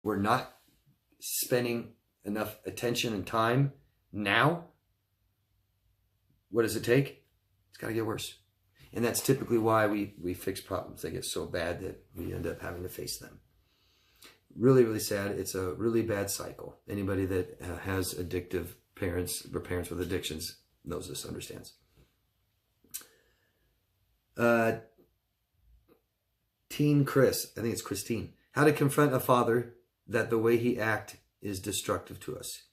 we're not spending enough attention and time now, what does it take? It's got to get worse. And that's typically why we fix problems. They get so bad that we end up having to face them. Really, really sad. It's a really bad cycle. Anybody that has addictive parents or parents with addictions knows this, understands. Teen Chris, I think it's Christine. How to confront a father that the way he acts is destructive to us.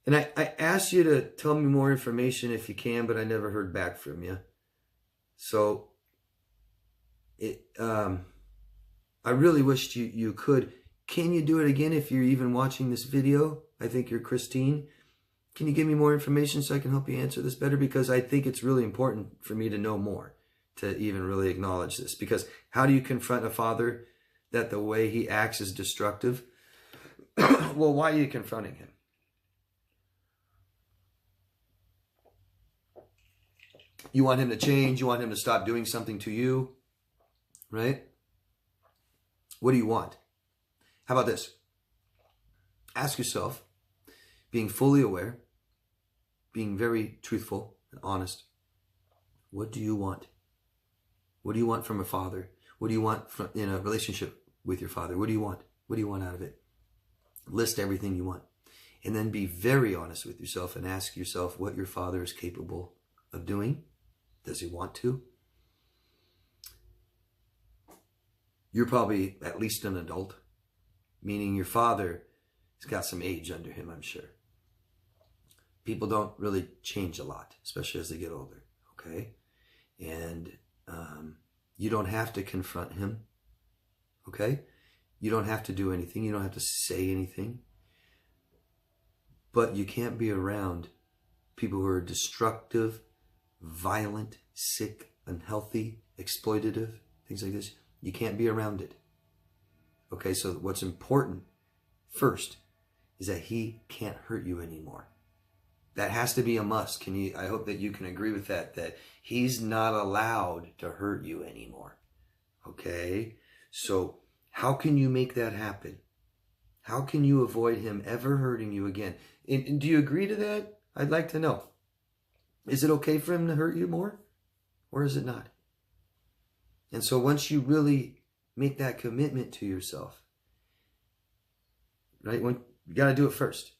And I asked you to tell me more information if you can, but I never heard back from you. So I really wished you could. Can you do it again if you're even watching this video? I think you're Christine. Can you give me more information so I can help you answer this better? Because I think it's really important for me to know more, to even really acknowledge this. Because how do you confront a father that the way he acts is destructive? Well, why are you confronting him? You want him to change. You want him to stop doing something to you, right? What do you want? How about this? Ask yourself, being fully aware, being very truthful and honest, what do you want? What do you want from a father? What do you want from, in a relationship with your father? What do you want? What do you want out of it? List everything you want. And then be very honest with yourself and ask yourself what your father is capable of doing. Does he want to? You're probably at least an adult, meaning your father has got some age under him, I'm sure. People don't really change a lot, especially as they get older, okay? And you don't have to confront him, okay? You don't have to do anything. You don't have to say anything. But you can't be around people who are destructive, violent, sick, unhealthy, exploitative, things like this. You can't be around it. Okay, so what's important first is that he can't hurt you anymore. That has to be a must. I hope that you can agree with that he's not allowed to hurt you anymore. Okay? So how can you make that happen? How can you avoid him ever hurting you again? And do you agree to that? I'd like to know. Is it okay for him to hurt you more? Or is it not? And so once you really make that commitment to yourself, right? You got to do it first.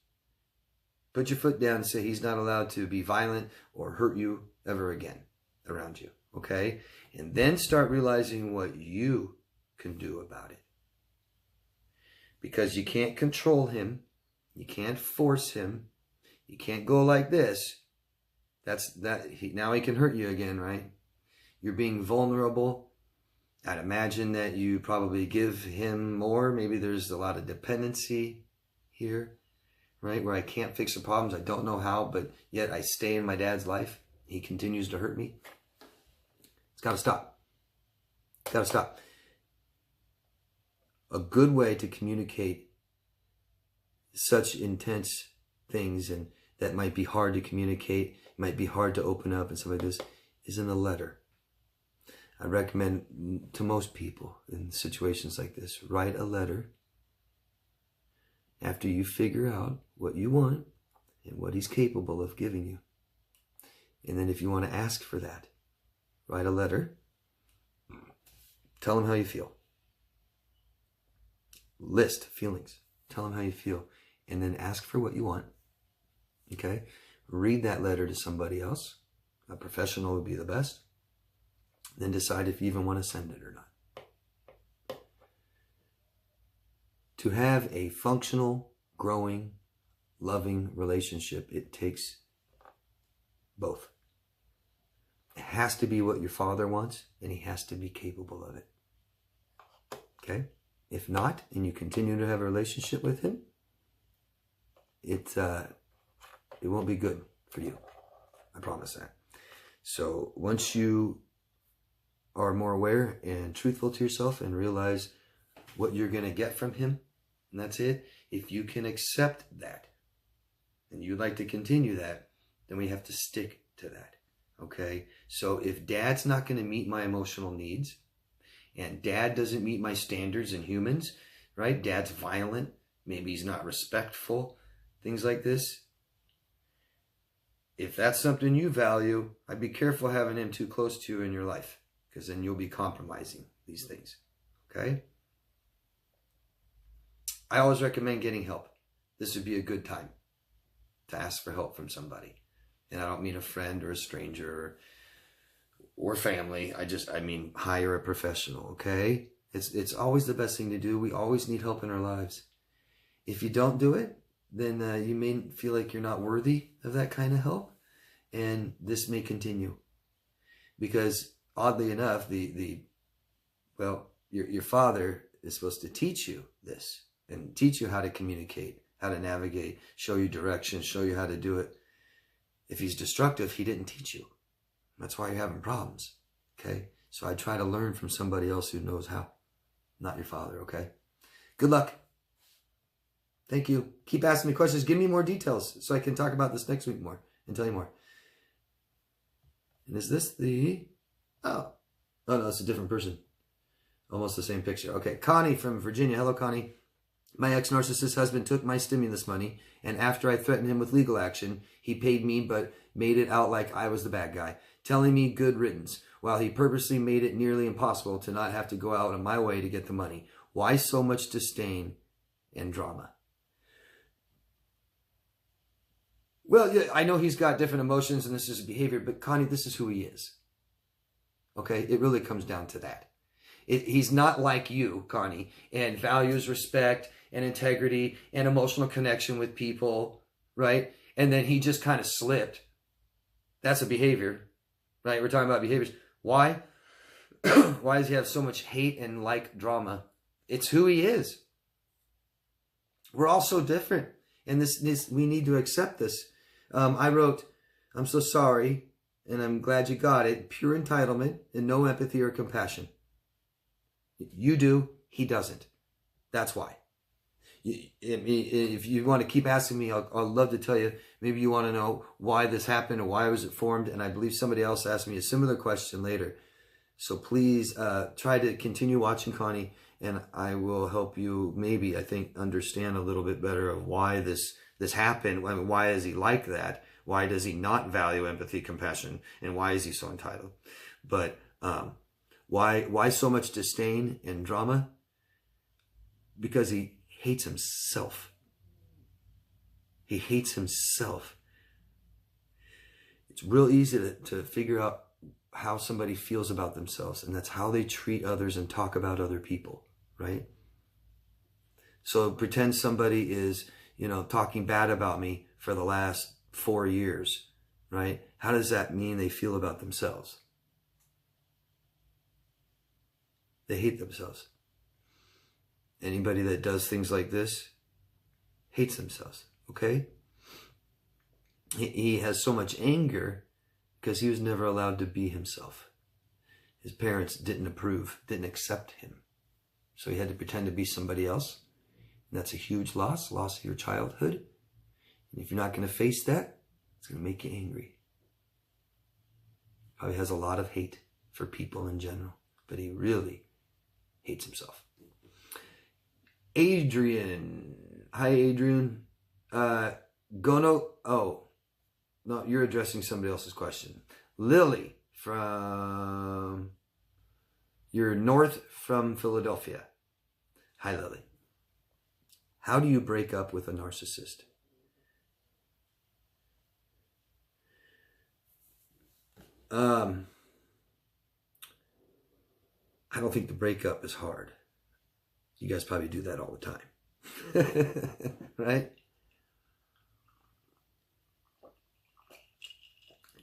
Put your foot down and say he's not allowed to be violent or hurt you ever again around you, okay? And then start realizing what you can do about it. Because you can't control him. You can't force him. You can't go like this. Now he can hurt you again, right? You're being vulnerable. I'd imagine that you probably give him more. Maybe there's a lot of dependency here, right? Where I can't fix the problems. I don't know how, but yet I stay in my dad's life. He continues to hurt me. It's got to stop. It's got to stop. A good way to communicate such intense things and that might be hard to communicate, might be hard to open up and stuff like this, is in a letter. I recommend to most people in situations like this, write a letter after you figure out what you want and what he's capable of giving you. And then if you want to ask for that, write a letter. Tell him how you feel. List feelings. Tell him how you feel. And then ask for what you want. Okay? Read that letter to somebody else. A professional would be the best. Then decide if you even want to send it or not. To have a functional, growing, loving relationship, it takes both. It has to be what your father wants, and he has to be capable of it. Okay? If not, and you continue to have a relationship with him, it won't be good for you. I promise that. So once you are more aware and truthful to yourself and realize what you're going to get from him, and that's it. If you can accept that and you'd like to continue that, then we have to stick to that. Okay? So if dad's not going to meet my emotional needs and dad doesn't meet my standards in humans, right? Dad's violent. Maybe he's not respectful. Things like this. If that's something you value, I'd be careful having him too close to you in your life, because then you'll be compromising these things. Okay? I always recommend getting help. This would be a good time to ask for help from somebody. And I don't mean a friend or a stranger or family. I mean hire a professional, okay? It's always the best thing to do. We always need help in our lives. If you don't do it, then you may feel like you're not worthy of that kind of help. And this may continue. Because oddly enough, your father is supposed to teach you this and teach you how to communicate, how to navigate, show you direction, show you how to do it. If he's destructive, he didn't teach you. That's why you're having problems, okay? So I try to learn from somebody else who knows how, not your father, okay? Good luck. Thank you. Keep asking me questions. Give me more details so I can talk about this next week more and tell you more. And is this the... Oh no, it's a different person. Almost the same picture. Okay, Connie from Virginia. Hello, Connie. My ex-narcissist husband took my stimulus money, and after I threatened him with legal action, he paid me but made it out like I was the bad guy, telling me good riddance, while he purposely made it nearly impossible to not have to go out of my way to get the money. Why so much disdain and drama? Well, yeah, I know he's got different emotions and this is behavior, but Connie, this is who he is. Okay? It really comes down to that. He's not like you, Connie, and values respect and integrity and emotional connection with people, right? And then he just kind of slipped. That's a behavior, right? We're talking about behaviors. Why? Why does he have so much hate and like drama? It's who he is. We're all so different. And this we need to accept this. I wrote, I'm so sorry, and I'm glad you got it. Pure entitlement and no empathy or compassion. You do, he doesn't. That's why. If you want to keep asking me, I'll love to tell you. Maybe you want to know why this happened or why was it formed. And I believe somebody else asked me a similar question later. So please try to continue watching, Connie, and I will help you maybe, I think, understand a little bit better of why this happened. I mean, why is he like that? Why does he not value empathy, compassion? And why is he so entitled? But why so much disdain and drama? Because he hates himself. He hates himself. It's real easy to figure out how somebody feels about themselves, and that's how they treat others and talk about other people, right? So pretend somebody is, talking bad about me for the last 4 years, right? How does that mean they feel about themselves? They hate themselves. Anybody that does things like this hates themselves, okay? He has so much anger because he was never allowed to be himself. His parents didn't approve, didn't accept him. So he had to pretend to be somebody else. And that's a huge loss of your childhood. And if you're not going to face that, it's going to make you angry. Probably has a lot of hate for people in general, but he really hates himself. Adrian. Hi, Adrian. No, you're addressing somebody else's question. Lily you're north from Philadelphia. Hi, Lily. How do you break up with a narcissist? I don't think the breakup is hard. You guys probably do that all the time. Right?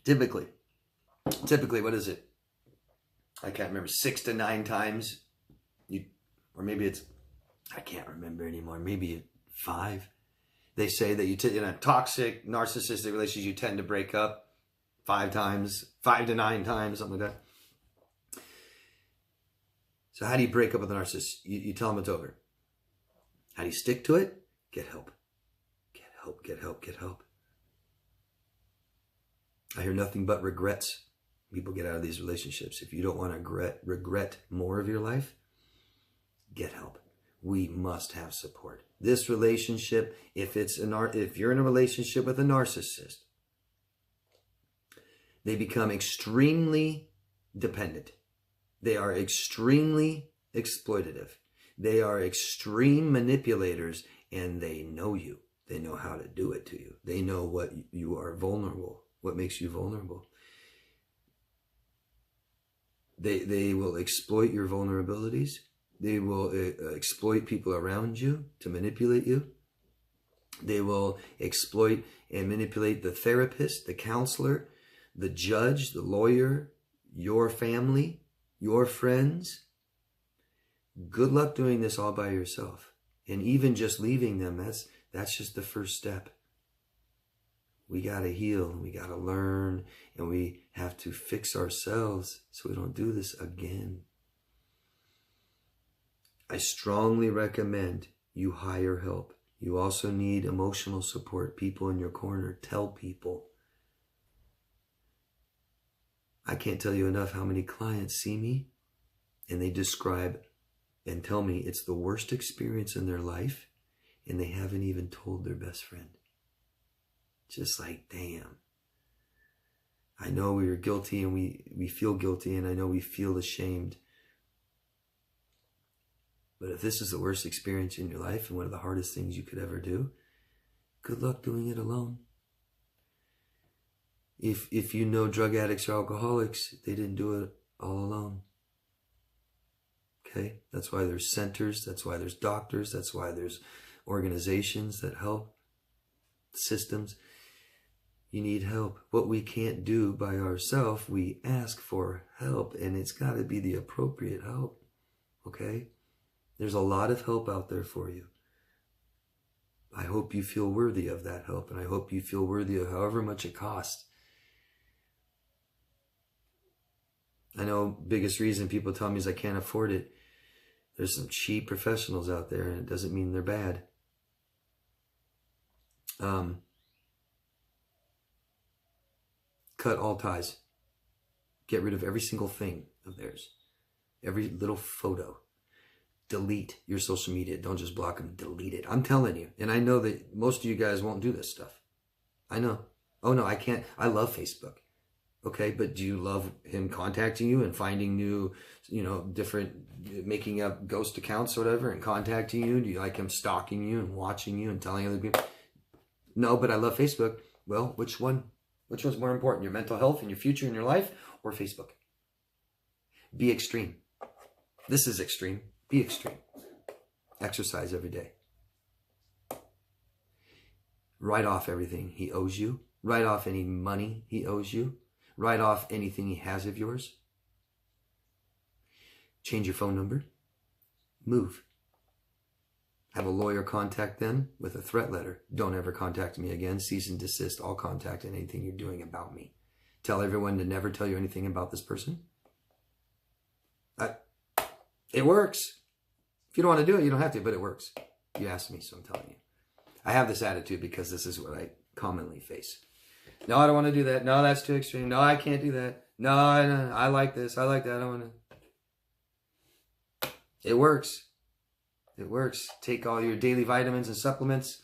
Typically, what is it? I can't remember, 6 to 9 times. Or maybe it's, I can't remember anymore. Maybe 5. They say that in a toxic, narcissistic relationship, you tend to break up 5 times, 5 to 9 times, something like that. So how do you break up with a narcissist? You tell them it's over. How do you stick to it? Get help. Get help, get help, get help. I hear nothing but regrets. People get out of these relationships. If you don't want to regret more of your life, get help. we must have support. This relationship, if you're in a relationship with a narcissist, they become extremely dependent. They are extremely exploitative. They are extreme manipulators, and they know you. They know how to do it to you. They know what you are vulnerable, what makes you vulnerable. They will exploit your vulnerabilities. They will exploit people around you to manipulate you. They will exploit and manipulate the therapist, the counselor, the judge, the lawyer, your family, your friends. Good luck doing this all by yourself. And even just leaving them, that's just the first step. We got to heal, and we got to learn, and we have to fix ourselves so we don't do this again. I strongly recommend you hire help. You also need emotional support, people in your corner. Tell people. I can't tell you enough how many clients see me and they describe and tell me it's the worst experience in their life, and they haven't even told their best friend. Just like, damn. I know we are guilty, and we feel guilty, and I know we feel ashamed. But if this is the worst experience in your life and one of the hardest things you could ever do, good luck doing it alone. If you know drug addicts or alcoholics, they didn't do it all alone. Okay? That's why there's centers. That's why there's doctors. That's why there's organizations that help, systems. You need help. What we can't do by ourselves, we ask for help, and it's got to be the appropriate help. Okay? There's a lot of help out there for you. I hope you feel worthy of that help, and I hope you feel worthy of however much it costs. I know biggest reason people tell me is I can't afford it. There's some cheap professionals out there, and it doesn't mean they're bad. Cut all ties. Get rid of every single thing of theirs. Every little photo. Delete your social media. Don't just block them. Delete it. I'm telling you. And I know that most of you guys won't do this stuff. I know. Oh, no, I can't. I love Facebook. Okay, but do you love him contacting you and finding new, different, making up ghost accounts or whatever and contacting you? Do you like him stalking you and watching you and telling other people? No, but I love Facebook. Well, which one? Which one's more important? Your mental health and your future and your life, or Facebook? Be extreme. This is extreme. Be extreme. Exercise every day. Write off everything he owes you. Write off any money he owes you. Write off anything he has of yours. Change your phone number. Move. Have a lawyer contact them with a threat letter. Don't ever contact me again. Cease and desist all contact and anything you're doing about me. Tell everyone to never tell you anything about this person. It works. If you don't want to do it, you don't have to, but it works. You asked me, so I'm telling you. I have this attitude because this is what I commonly face. No, I don't want to do that. No, that's too extreme. No, I can't do that. No, I like this. I like that. I don't want to. It works. It works. Take all your daily vitamins and supplements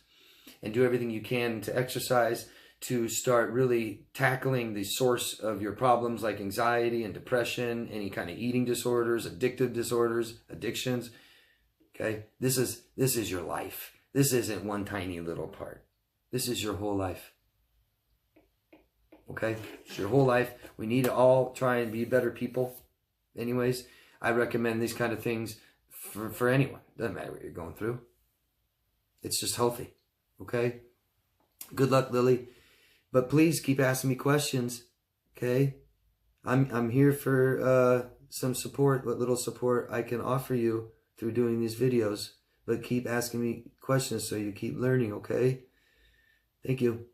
and do everything you can to exercise to start really tackling the source of your problems like anxiety and depression, any kind of eating disorders, addictive disorders, addictions. Okay? This is your life. This isn't one tiny little part. This is your whole life. Okay? It's your whole life. We need to all try and be better people. Anyways, I recommend these kind of things for anyone. Doesn't matter what you're going through. It's just healthy. Okay? Good luck, Lily. But please keep asking me questions. Okay? I'm here for some support, what little support I can offer you through doing these videos. But keep asking me questions so you keep learning, okay? Thank you.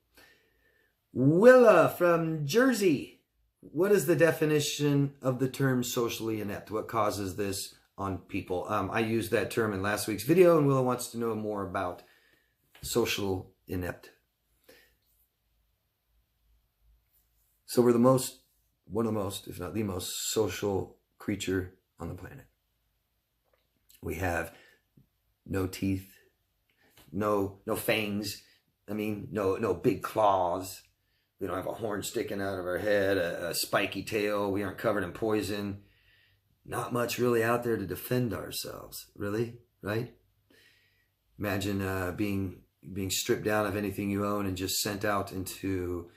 Willa from Jersey. What is the definition of the term socially inept? What causes this on people? I used that term in last week's video, and Willa wants to know more about social inept. So we're one of the most, if not the most social creature on the planet. We have no teeth, no fangs. I mean, no big claws. We don't have a horn sticking out of our head, a spiky tail. We aren't covered in poison. Not much really out there to defend ourselves, really, right? Imagine being stripped down of anything you own and just sent out into,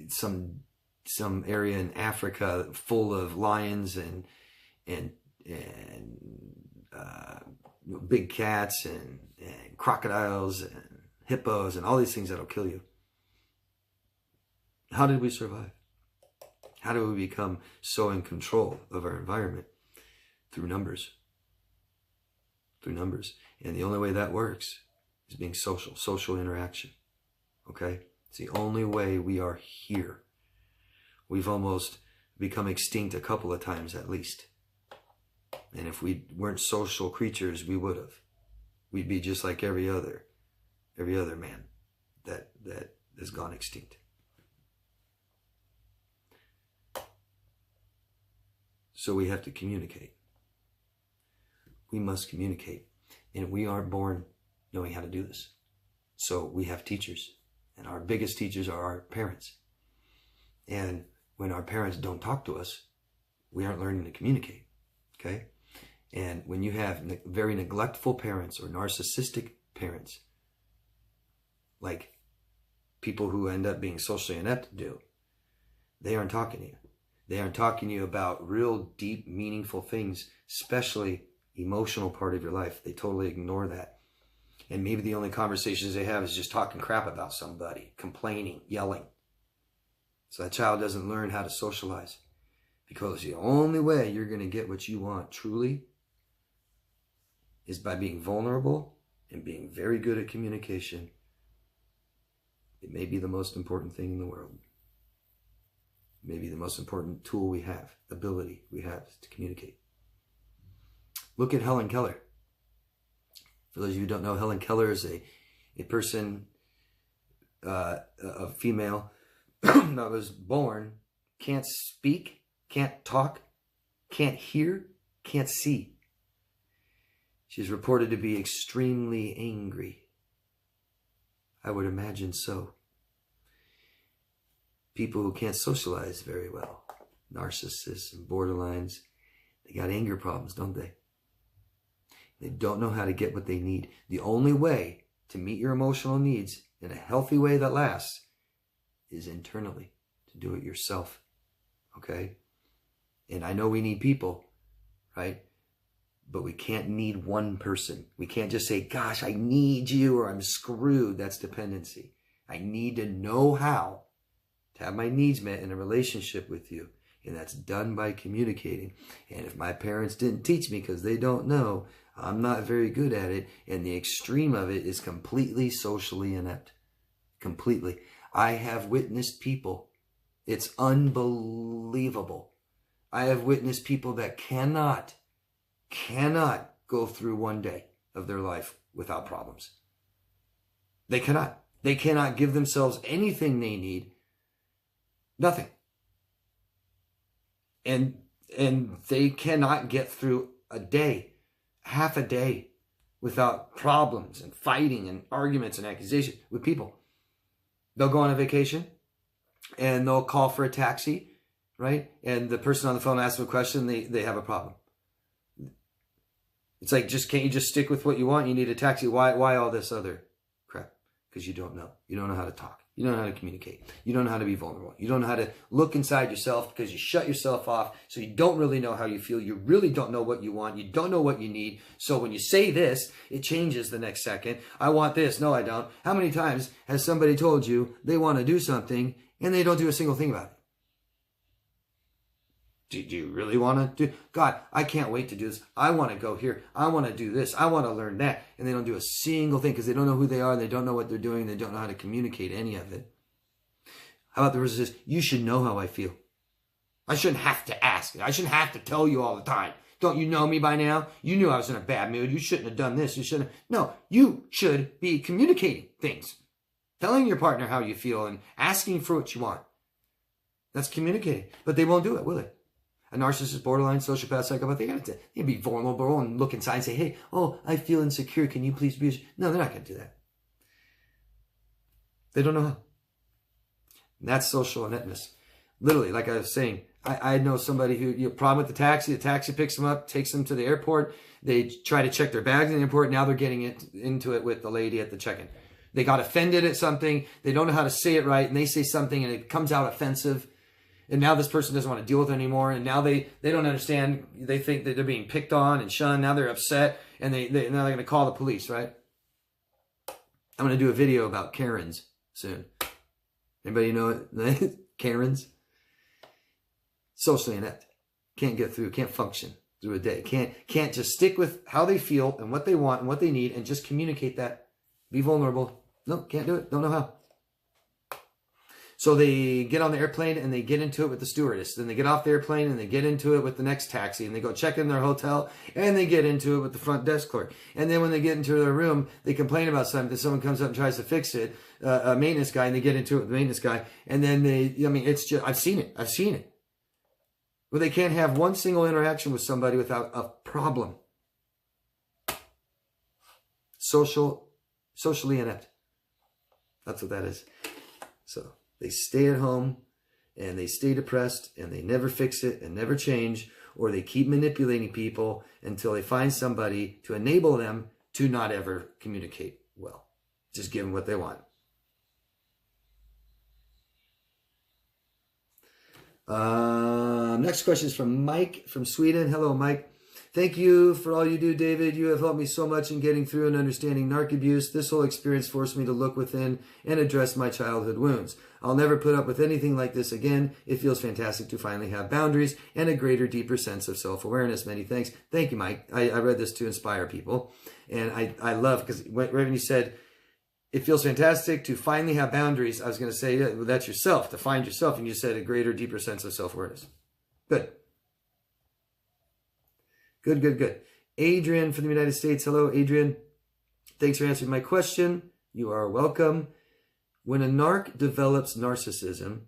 some area in Africa full of lions and big cats and crocodiles and hippos and all these things that'll kill you. How did we survive? How do we become so in control of our environment? Through numbers. Through numbers. And the only way that works is being social interaction. Okay? It's the only way we are here. We've almost become extinct a couple of times at least. And if we weren't social creatures, we would have. We'd be just like every other man that has gone extinct. So we have to communicate. We must communicate. And we aren't born knowing how to do this. So we have teachers. And our biggest teachers are our parents. And when our parents don't talk to us, we aren't learning to communicate. Okay? And when you have very neglectful parents or narcissistic parents, like people who end up being socially inept do, they aren't talking to you. They aren't talking to you about real deep, meaningful things, especially emotional part of your life. They totally ignore that. And maybe the only conversations they have is just talking crap about somebody, complaining, yelling. So that child doesn't learn how to socialize. Because the only way you're going to get what you want truly is by being vulnerable and being very good at communication. It may be the most important thing in the world. Maybe the most important tool we have, ability we have to communicate. Look at Helen Keller. For those of you who don't know, Helen Keller is a person, a female that was born, can't speak, can't talk, can't hear, can't see. She's reported to be extremely angry. I would imagine so. People who can't socialize very well, narcissists and borderlines, they got anger problems, don't they? They don't know how to get what they need. The only way to meet your emotional needs in a healthy way that lasts is internally, to do it yourself. Okay? And I know we need people, right? But we can't need one person. We can't just say, gosh, I need you or I'm screwed. That's dependency. I need to know how to have my needs met in a relationship with you. And that's done by communicating. And if my parents didn't teach me because they don't know, I'm not very good at it. And the extreme of it is completely socially inept. Completely. I have witnessed people. It's unbelievable. I have witnessed people that cannot go through one day of their life without problems. They cannot. They cannot give themselves anything they need. Nothing. And they cannot get through a day, half a day, without problems and fighting and arguments and accusations with people. They'll go on a vacation and they'll call for a taxi, right? And the person on the phone asks them a question, they have a problem. It's like, can't you just stick with what you want? You need a taxi. Why all this other crap? Because you don't know. You don't know how to talk. You don't know how to communicate. You don't know how to be vulnerable. You don't know how to look inside yourself because you shut yourself off. So you don't really know how you feel. You really don't know what you want. You don't know what you need. So when you say this, it changes the next second. I want this. No, I don't. How many times has somebody told you they want to do something and they don't do a single thing about it? Do you really want to do? God, I can't wait to do this. I want to go here. I want to do this. I want to learn that. And they don't do a single thing because they don't know who they are. They don't know what they're doing. They don't know how to communicate any of it. How about the verse that says, you should know how I feel. I shouldn't have to ask. I shouldn't have to tell you all the time. Don't you know me by now? You knew I was in a bad mood. You shouldn't have done this. You shouldn't. No, you should be communicating things. Telling your partner how you feel and asking for what you want. That's communicating. But they won't do it, will they? A narcissist, borderline, sociopath, psychopath, they gotta be vulnerable and look inside and say, hey, oh, I feel insecure. Can you please be? No, they're not going to do that. They don't know how. And that's social ineptness. Literally, like I was saying, I know somebody who, you know, problem with the taxi picks them up, takes them to the airport. They try to check their bags in the airport. Now they're getting into it with the lady at the check-in. They got offended at something. They don't know how to say it right. And they say something and it comes out offensive. And now this person doesn't want to deal with it anymore. And now they don't understand. They think that they're being picked on and shunned. Now they're upset. And now they're going to call the police, right? I'm going to do a video about Karens soon. Anybody know it? Karens? Socially inept. Can't get through. Can't function through a day. Can't just stick with how they feel and what they want and what they need and just communicate that. Be vulnerable. No, can't do it. Don't know how. So they get on the airplane and they get into it with the stewardess. Then they get off the airplane and they get into it with the next taxi. And they go check in their hotel and they get into it with the front desk clerk. And then when they get into their room, they complain about something. Someone comes up and tries to fix it. A maintenance guy, and they get into it with the maintenance guy. And then it's just, I've seen it. Where they can't have one single interaction with somebody without a problem. Socially inept. That's what that is. So they stay at home and they stay depressed and they never fix it and never change, or they keep manipulating people until they find somebody to enable them to not ever communicate well. Just give them what they want. Next question is from Mike from Sweden. Hello, Mike. Thank you for all you do, David. You have helped me so much in getting through and understanding narc abuse. This whole experience forced me to look within and address my childhood wounds. I'll never put up with anything like this again. It feels fantastic to finally have boundaries and a greater, deeper sense of self-awareness. Many thanks. Thank you, Mike. I read this to inspire people. And I love, because right when you said, it feels fantastic to finally have boundaries, I was going to say, well, that's yourself, to find yourself. And you said a greater, deeper sense of self-awareness. Good. Good. Adrian from the United States. Hello, Adrian. Thanks for answering my question. You are welcome. When a narc develops narcissism,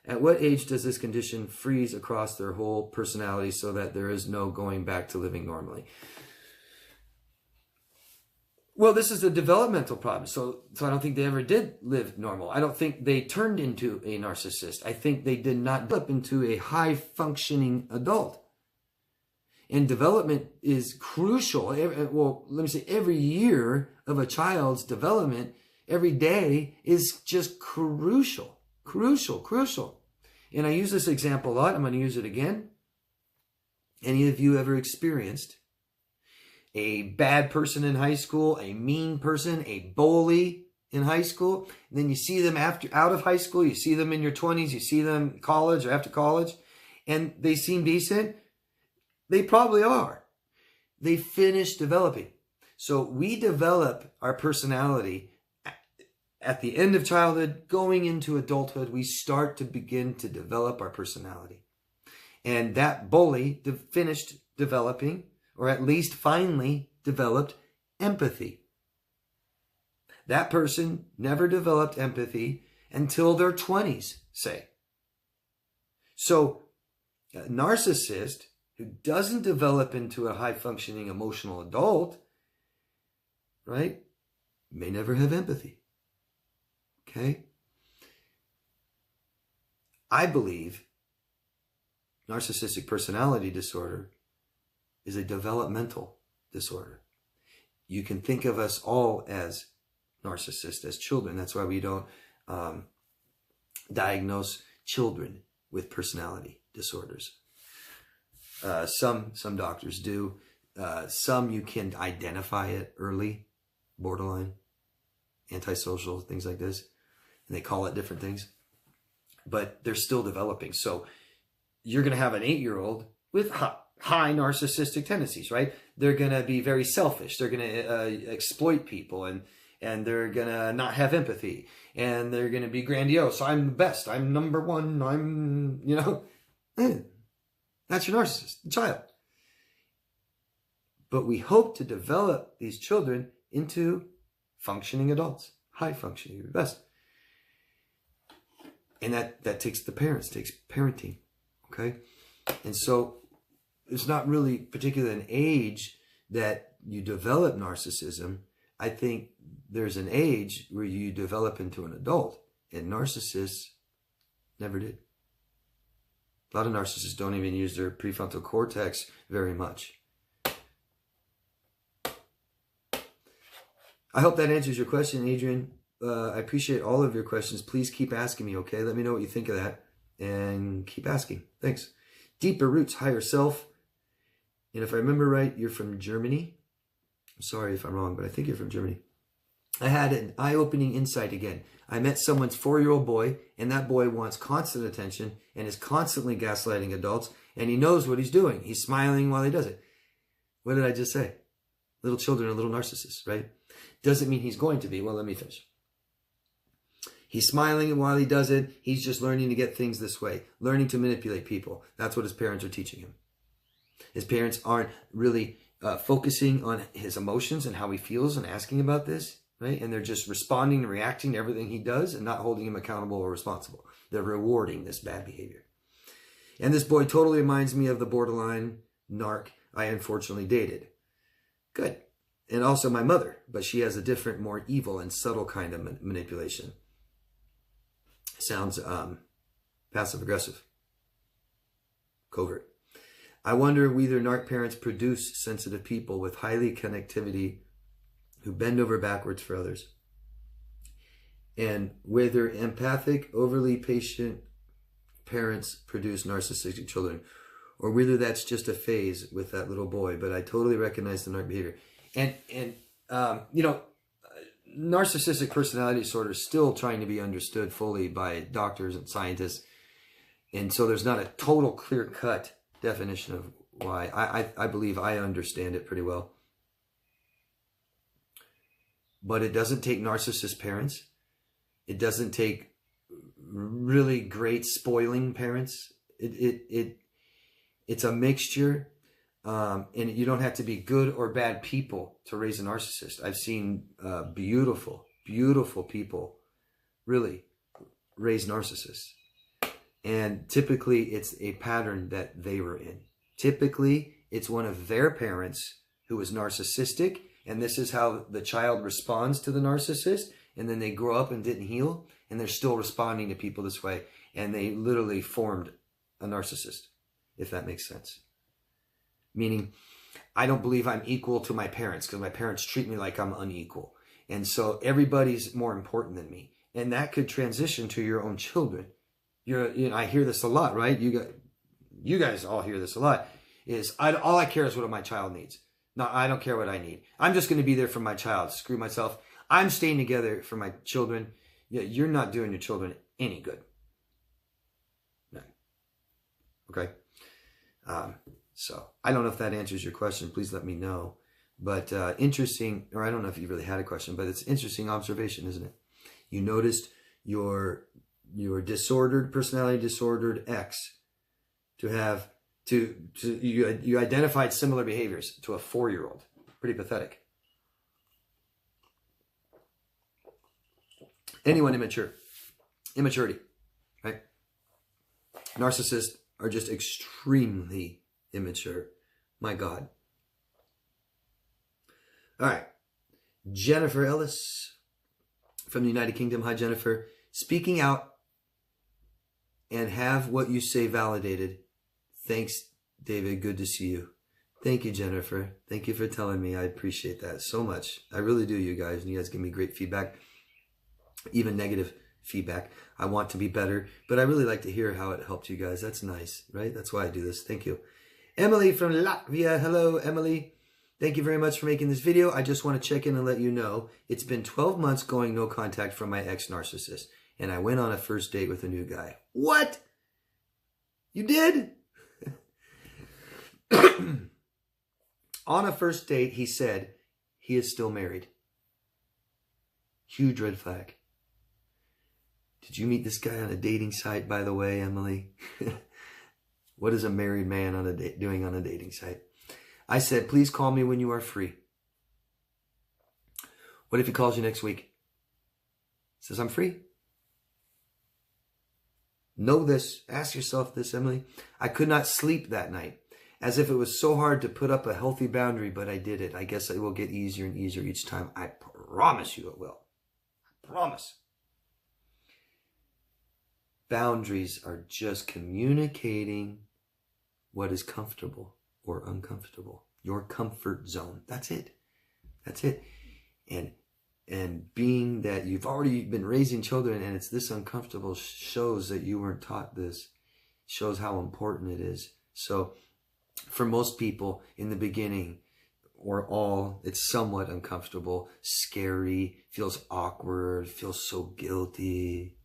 at what age does this condition freeze across their whole personality so that there is no going back to living normally? Well, this is a developmental problem. So I don't think they ever did live normal. I don't think they turned into a narcissist. I think they did not develop into a high-functioning adult. And development is crucial. Well, let me say, every year of a child's development, every day is just crucial. And I use this example a lot. I'm going to use it again. Any of you ever experienced a bad person in high school, a mean person, a bully in high school, and then you see them out of high school, you see them in your 20s, you see them in college or after college, and they seem decent? They probably are. They finish developing. So we develop our personality at the end of childhood, going into adulthood. We start to begin to develop our personality. And that bully finished developing, or at least finally developed, empathy. That person never developed empathy until their 20s, say. So a narcissist who doesn't develop into a high-functioning emotional adult, right, may never have empathy. Okay? I believe narcissistic personality disorder is a developmental disorder. You can think of us all as narcissists, as children. That's why we don't diagnose children with personality disorders. Some doctors do. Some you can identify it early, borderline, antisocial, things like this. And they call it different things. But they're still developing. So you're going to have an 8-year-old with high narcissistic tendencies, right? They're going to be very selfish. They're going to exploit people, and they're going to not have empathy. And they're going to be grandiose. I'm the best. I'm number one. That's your narcissist, child. But we hope to develop these children into functioning adults, high functioning, the best. And that takes the parents, takes parenting, okay? And so it's not really particularly an age that you develop narcissism. I think there's an age where you develop into an adult, and narcissists never did. A lot of narcissists don't even use their prefrontal cortex very much. I hope that answers your question, Adrian. I appreciate all of your questions. Please keep asking me, okay? Let me know what you think of that, and keep asking. Thanks. Deeper Roots, Higher Self. And if I remember right, you're from Germany. I'm sorry if I'm wrong, but I think you're from Germany. I had an eye-opening insight again. I met someone's 4-year-old boy, and that boy wants constant attention and is constantly gaslighting adults, and he knows what he's doing. He's smiling while he does it. What did I just say? Little children are little narcissists, right? Doesn't mean he's going to be. Well, let me finish. He's smiling while he does it. He's just learning to get things this way, learning to manipulate people. That's what his parents are teaching him. His parents aren't really focusing on his emotions and how he feels and asking about this, right? And they're just responding and reacting to everything he does and not holding him accountable or responsible. They're rewarding this bad behavior. And this boy totally reminds me of the borderline narc I unfortunately dated. Good. And also my mother, but she has a different, more evil and subtle kind of manipulation. Sounds passive-aggressive, covert. I wonder whether narc parents produce sensitive people with highly connectivity who bend over backwards for others, and whether empathic, overly patient parents produce narcissistic children, or whether that's just a phase with that little boy. But I totally recognize the narc behavior. And you know, narcissistic personality disorder is still trying to be understood fully by doctors and scientists. And so there's not a total clear-cut definition of why. I believe I understand it pretty well. But it doesn't take narcissist parents. It doesn't take really great spoiling parents. It's a mixture. And you don't have to be good or bad people to raise a narcissist. I've seen beautiful, beautiful people really raise narcissists. And typically it's a pattern that they were in. Typically it's one of their parents who is narcissistic, and this is how the child responds to the narcissist, and then they grow up and didn't heal, and they're still responding to people this way, and they literally formed a narcissist, if that makes sense. Meaning, I don't believe I'm equal to my parents because my parents treat me like I'm unequal. And so everybody's more important than me. And that could transition to your own children. You know, I hear this a lot, right? You guys all hear this a lot. All I care is what my child needs. No, I don't care what I need. I'm just going to be there for my child. Screw myself. I'm staying together for my children. Yeah, you're not doing your children any good. No. Okay? So I don't know if that answers your question. Please let me know. But interesting, or I don't know if you really had a question, but it's interesting observation, isn't it? You noticed your disordered, personality disordered ex you identified similar behaviors to a 4-year-old. Pretty pathetic. Anyone immaturity, right? Narcissists are just extremely immature. My God. All right. Jennifer Ellis from the United Kingdom. Hi, Jennifer. Speaking out and have what you say validated. Thanks, David. Good to see you. Thank you, Jennifer. Thank you for telling me. I appreciate that so much. I really do, you guys. And you guys give me great feedback, even negative feedback. I want to be better, but I really like to hear how it helped you guys. That's nice, right? That's why I do this. Thank you. Emily from Latvia. Hello, Emily. Thank you very much for making this video. I just want to check in and let you know it's been 12 months going no contact from my ex-narcissist, and I went on a first date with a new guy. What? You did? On a first date, he said he is still married. Huge red flag. Did you meet this guy on a dating site, by the way, Emily? What is a married man doing on a dating site? I said, please call me when you are free. What if he calls you next week? Says, I'm free. Know this. Ask yourself this, Emily. I could not sleep that night, as if it was so hard to put up a healthy boundary, but I did it. I guess it will get easier and easier each time. I promise you it will. I promise. Boundaries are just communicating what is comfortable or uncomfortable. Your comfort zone. That's it. That's it. And being that you've already been raising children and it's this uncomfortable shows that you weren't taught this. Shows how important it is. So for most people in the beginning, or all, it's somewhat uncomfortable, scary, feels awkward, feels so guilty.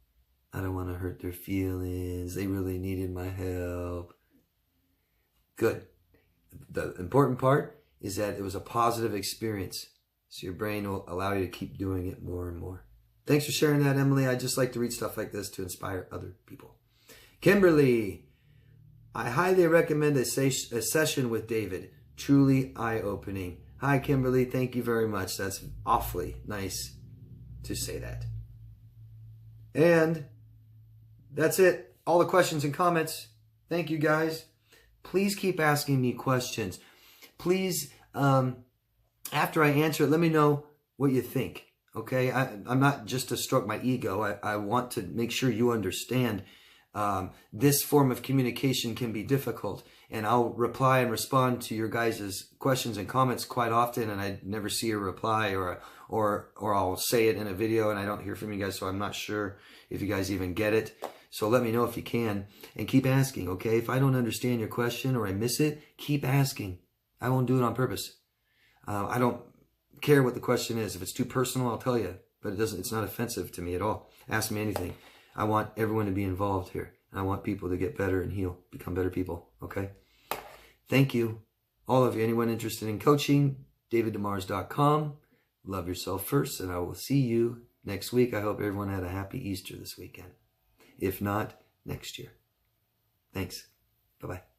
I don't want to hurt their feelings. They really needed my help. Good. The important part is that it was a positive experience. So your brain will allow you to keep doing it more and more. Thanks for sharing that, Emily. I just like to read stuff like this to inspire other people. Kimberly, I highly recommend a session with David. Truly eye-opening. Hi, Kimberly. Thank you very much. That's awfully nice to say that. And that's it. All the questions and comments. Thank you, guys. Please keep asking me questions. Please, after I answer it, let me know what you think. Okay? I'm not just to stroke my ego. I want to make sure you understand this form of communication can be difficult. And I'll reply and respond to your guys' questions and comments quite often, and I never see a reply, or I'll say it in a video and I don't hear from you guys, so I'm not sure if you guys even get it. So let me know if you can, and keep asking, okay? If I don't understand your question or I miss it, keep asking. I won't do it on purpose. I don't care what the question is. If it's too personal, I'll tell you, but it's not offensive to me at all. Ask me anything. I want everyone to be involved here. I want people to get better and heal, become better people, okay? Thank you, all of you. Anyone interested in coaching, daviddemars.com. Love yourself first, and I will see you next week. I hope everyone had a happy Easter this weekend. If not, next year. Thanks. Bye-bye.